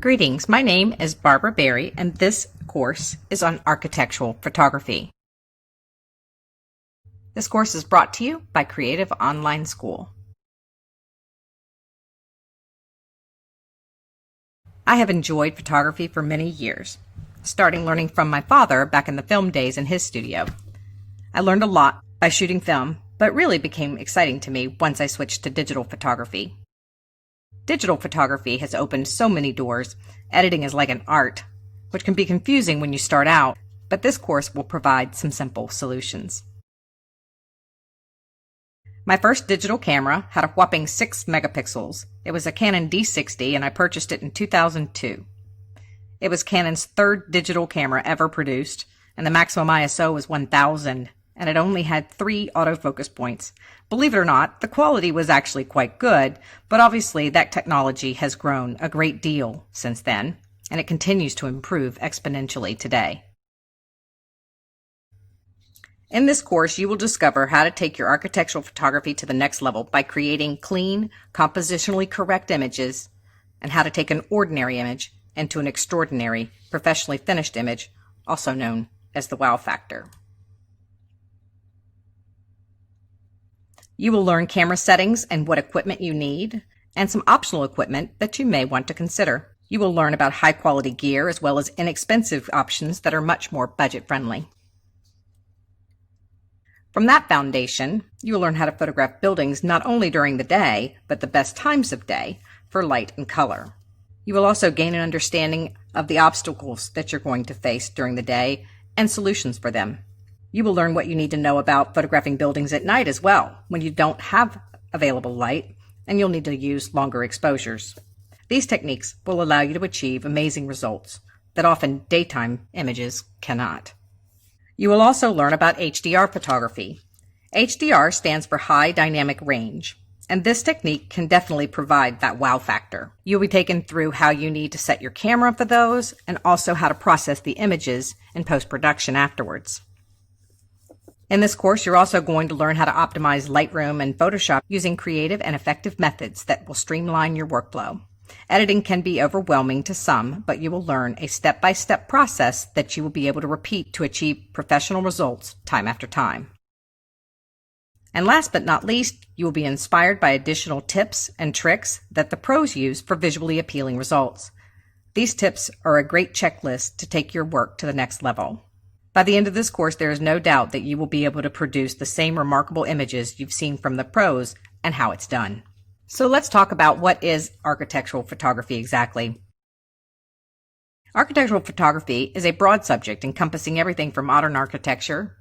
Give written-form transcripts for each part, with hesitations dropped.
Greetings, my name is Barbara Berry, and this course is on architectural photography. This course is brought to you by Creative Online School. I have enjoyed photography for many years, starting learning from my father back in the film days in his studio. I learned a lot by shooting film, but it really became exciting to me once I switched to digital photography. Digital photography has opened so many doors. Editing is like an art, which can be confusing when you start out, but this course will provide some simple solutions. My first digital camera had a whopping 6 megapixels. It was a Canon D60 and I purchased it in 2002. It was Canon's third digital camera ever produced, and the maximum ISO was 1000, and it only had 3 autofocus points. Believe it or not, the quality was actually quite good, but obviously that technology has grown a great deal since then, and it continues to improve exponentially today. In this course, you will discover how to take your architectural photography to the next level by creating clean, compositionally correct images, and how to take an ordinary image into an extraordinary, professionally finished image, also known as the wow factor. You will learn camera settings and what equipment you need, and some optional equipment that you may want to consider. You will learn about high-quality gear as well as inexpensive options that are much more budget-friendly. From that foundation, you will learn how to photograph buildings not only during the day, but the best times of day for light and color. You will also gain an understanding of the obstacles that you're going to face during the day and solutions for them. You will learn what you need to know about photographing buildings at night as well, when you don't have available light, and you'll need to use longer exposures. These techniques will allow you to achieve amazing results that often daytime images cannot. You will also learn about HDR photography. HDR stands for High Dynamic Range, and this technique can definitely provide that wow factor. You'll be taken through how you need to set your camera for those, and also how to process the images in post-production afterwards. In this course, you're also going to learn how to optimize Lightroom and Photoshop using creative and effective methods that will streamline your workflow. Editing can be overwhelming to some, but you will learn a step-by-step process that you will be able to repeat to achieve professional results time after time. And last but not least, you will be inspired by additional tips and tricks that the pros use for visually appealing results. These tips are a great checklist to take your work to the next level. By the end of this course, there is no doubt that you will be able to produce the same remarkable images you've seen from the pros and how it's done. So let's talk about what is architectural photography exactly. Architectural photography is a broad subject encompassing everything from modern architecture,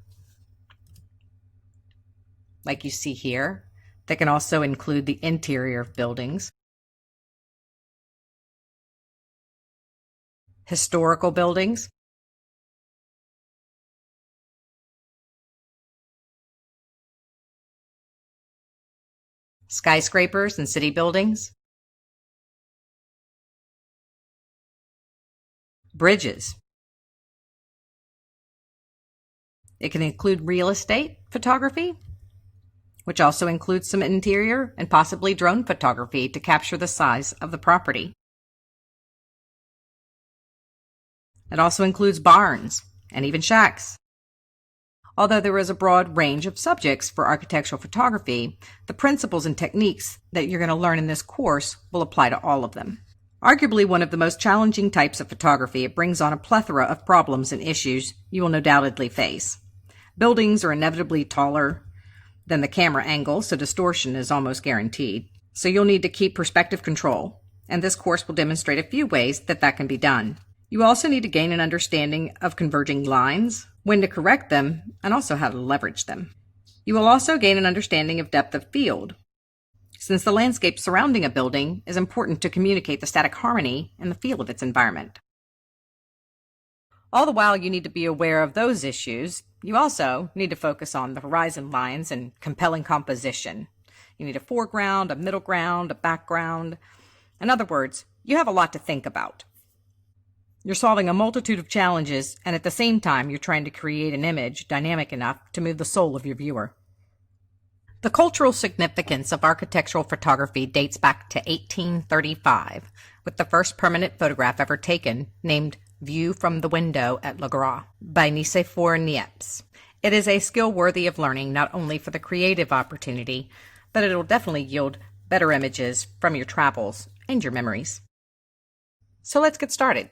like you see here, that can also include the interior of buildings, historical buildings, skyscrapers and city buildings, bridges. It can include real estate photography, which also includes some interior and possibly drone photography to capture the size of the property. It also includes barns and even shacks. Although there is a broad range of subjects for architectural photography, the principles and techniques that you're going to learn in this course will apply to all of them. Arguably one of the most challenging types of photography, it brings on a plethora of problems and issues you will no doubtedly face. Buildings are inevitably taller than the camera angle, so distortion is almost guaranteed. So you'll need to keep perspective control, and this course will demonstrate a few ways that that can be done. You also need to gain an understanding of converging lines, when to correct them, and also how to leverage them. You will also gain an understanding of depth of field, since the landscape surrounding a building is important to communicate the static harmony and the feel of its environment. All the while you need to be aware of those issues, you also need to focus on the horizon lines and compelling composition. You need a foreground, a middle ground, a background. In other words, you have a lot to think about. You're solving a multitude of challenges, and at the same time, you're trying to create an image dynamic enough to move the soul of your viewer. The cultural significance of architectural photography dates back to 1835, with the first permanent photograph ever taken, named View from the Window at Le Gras by Nicéphore Niepce. It is a skill worthy of learning not only for the creative opportunity, but it will definitely yield better images from your travels and your memories. So let's get started.